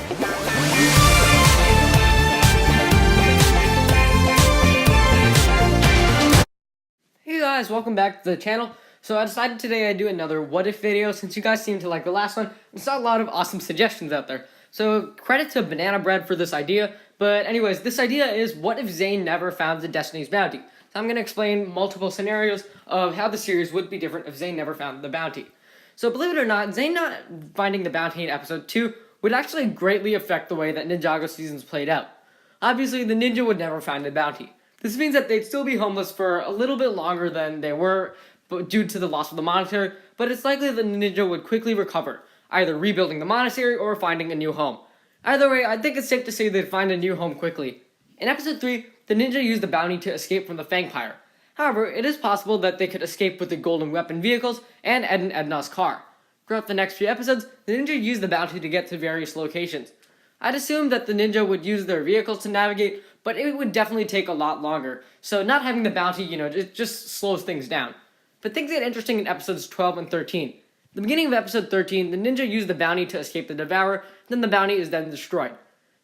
Hey guys, welcome back to the channel. So I decided today I'd do another what if video since you guys seemed to like the last one and saw a lot of awesome suggestions out there. So credit to Banana Bread for this idea, but anyways, this idea is what if Zane never found the Destiny's Bounty? So I'm going to explain multiple scenarios of how the series would be different if Zane never found the bounty. So believe it or not, Zane not finding the bounty in episode 2 would actually greatly affect the way that Ninjago seasons played out. Obviously, the ninja would never find the bounty. This means that they'd still be homeless for a little bit longer than they were due to the loss of the monastery, but it's likely that the ninja would quickly recover, either rebuilding the monastery or finding a new home. Either way, I think it's safe to say they'd find a new home quickly. In episode 3, the ninja used the bounty to escape from the Fangpire. However, it is possible that they could escape with the golden weapon vehicles and Ed and Edna's car. Throughout the next few episodes, the ninja used the bounty to get to various locations. I'd assume that the ninja would use their vehicles to navigate, but it would definitely take a lot longer, so not having the bounty, it just slows things down. But things get interesting in episodes 12 and 13. At the beginning of episode 13, the ninja used the bounty to escape the Devourer, then the bounty is then destroyed.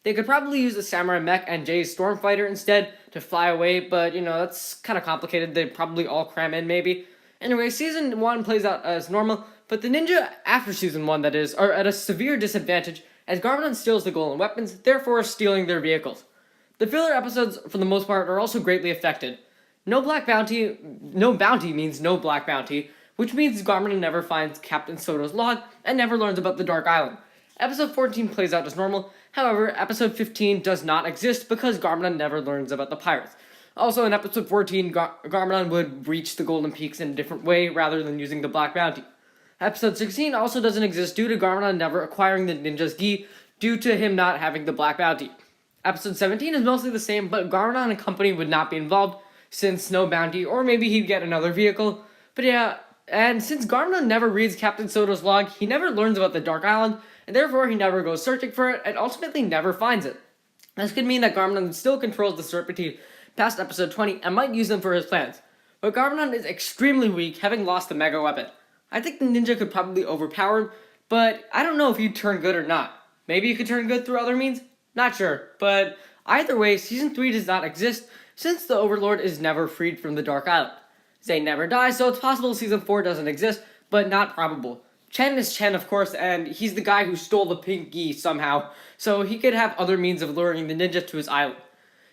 They could probably use the Samurai Mech and Jay's Stormfighter instead to fly away, but that's kind of complicated. They'd probably all cram in maybe. Anyway, season 1 plays out as normal, but the ninja after season 1, that is, are at a severe disadvantage as Garmadon steals the golden weapons, therefore stealing their vehicles. The filler episodes, for the most part, are also greatly affected. No bounty means no black bounty, which means Garmadon never finds Captain Soto's log and never learns about the Dark Island. Episode 14 plays out as normal, however, episode 15 does not exist because Garmadon never learns about the pirates. Also, in episode 14, Garmadon would reach the Golden Peaks in a different way rather than using the black bounty. Episode 16 also doesn't exist due to Garmadon never acquiring the ninja's gi due to him not having the black bounty. Episode 17 is mostly the same, but Garmadon and company would not be involved since no bounty, or maybe he'd get another vehicle. But yeah, and since Garmadon never reads Captain Soto's log, he never learns about the Dark Island, and therefore he never goes searching for it, and ultimately never finds it. This could mean that Garmadon still controls the Serpentine past episode 20 and might use them for his plans. But Garmadon is extremely weak, having lost the Mega Weapon. I think the ninja could probably overpower him, but I don't know if he'd turn good or not. Maybe he could turn good through other means? Not sure, but either way, Season 3 does not exist since the Overlord is never freed from the Dark Island. Zane never dies, so it's possible Season 4 doesn't exist, but not probable. Chen is Chen, of course, and he's the guy who stole the pink gi somehow, so he could have other means of luring the ninja to his island.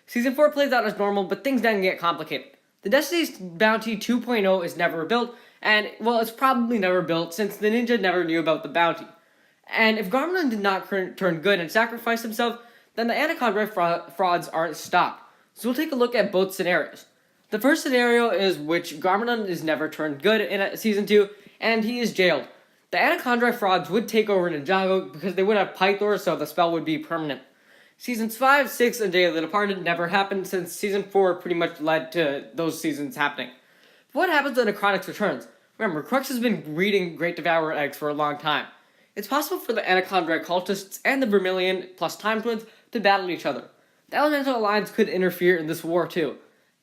Season 4 plays out as normal, but things then get complicated. The Destiny's Bounty 2.0 is never built, and, well, it's probably never built since the ninja never knew about the bounty. And if Garmadon did not turn good and sacrifice himself, then the Anaconda frauds aren't stopped. So we'll take a look at both scenarios. The first scenario is which Garmadon is never turned good in Season 2, and he is jailed. The Anaconda frauds would take over Ninjago because they would have Pythor, so the spell would be permanent. Seasons 5, 6, and Day of the Departed never happened since Season 4 pretty much led to those seasons happening. What happens when Necronix returns? Remember, Crux has been breeding Great Devourer eggs for a long time. It's possible for the Anaconda cultists and the Vermilion plus Time Twins to battle each other. The Elemental Alliance could interfere in this war too.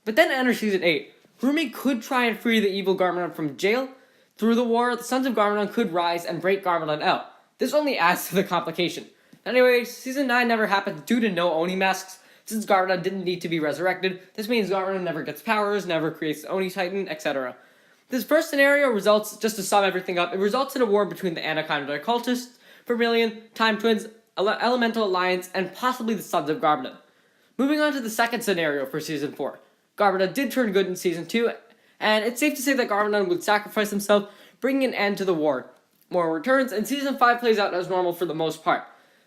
But then enter Season 8. Rumi could try and free the evil Garmadon from jail. Through the war, the Sons of Garmadon could rise and break Garmadon out. This only adds to the complication. Anyway, Season 9 never happened due to no Oni masks. Since Garmadon didn't need to be resurrected, this means Garmadon never gets powers, never creates Oni Titan, etc. This first scenario results, just to sum everything up, it results in a war between the Anaconda cultists, Vermilion, Time Twins, Elemental Alliance, and possibly the Sons of Garmadon. Moving on to the second scenario for Season 4. Garmadon did turn good in Season 2, and it's safe to say that Garmadon would sacrifice himself, bringing an end to the war. War returns, and Season 5 plays out as normal for the most part.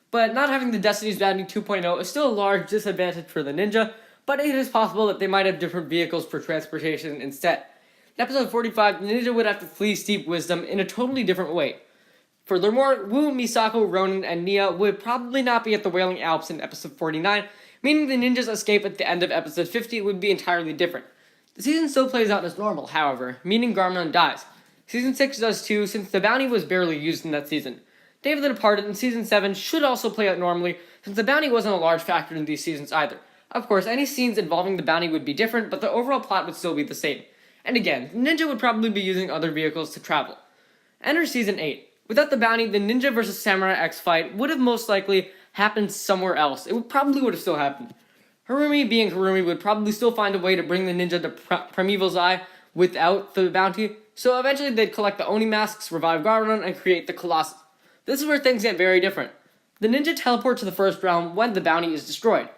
But not having the Destiny's Bounty 2.0 is still a large disadvantage for the ninja, but it is possible that they might have different vehicles for transportation instead. In episode 45, the ninja would have to flee Steep Wisdom in a totally different way. Furthermore, Wu, Misako, Ronin, and Nia would probably not be at the Wailing Alps in episode 49, meaning the ninja's escape at the end of episode 50 would be entirely different. The season still plays out as normal, however, meaning Garmadon dies. Season 6 does too, since the bounty was barely used in that season. Day of the Departed in Season 7 should also play out normally, since the bounty wasn't a large factor in these seasons either. Of course, any scenes involving the bounty would be different, but the overall plot would still be the same. And again, Ninja would probably be using other vehicles to travel. Enter Season 8. Without the bounty, the Ninja vs. Samurai X fight would have most likely happened somewhere else, it probably would have still happened. Harumi, being Harumi, would probably still find a way to bring the ninja to Primeval's Eye without the bounty, so eventually they'd collect the Oni masks, revive Garmadon, and create the Colossus. This is where things get very different. The ninja teleport to the first realm when the bounty is destroyed.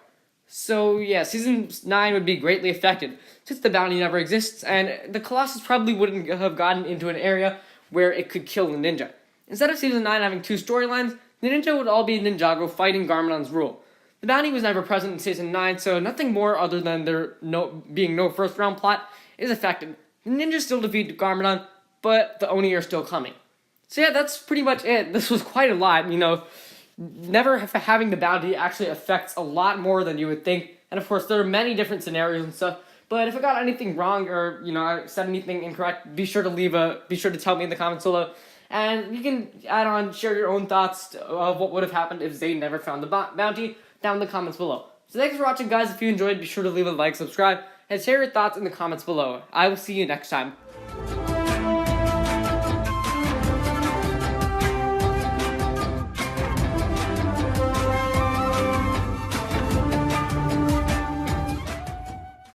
So yeah, Season 9 would be greatly affected, since the bounty never exists, and the Colossus probably wouldn't have gotten into an area where it could kill the ninja. Instead of Season 9 having 2 storylines, the ninja would all be Ninjago fighting Garmadon's rule. The bounty was never present in Season 9, so nothing more other than there being no first round plot is affected. The ninjas still defeat Garmadon, but the Oni are still coming. So yeah, that's pretty much it. This was quite a lot, Never having the bounty actually affects a lot more than you would think, and of course there are many different scenarios and stuff. But if I got anything wrong or I said anything incorrect, be sure to tell me in the comments below, and you can share your own thoughts of what would have happened if Zane never found the bounty down in the comments below. So thanks for watching, guys. If you enjoyed, be sure to leave a like, subscribe, and share your thoughts in the comments below. I will see you next time.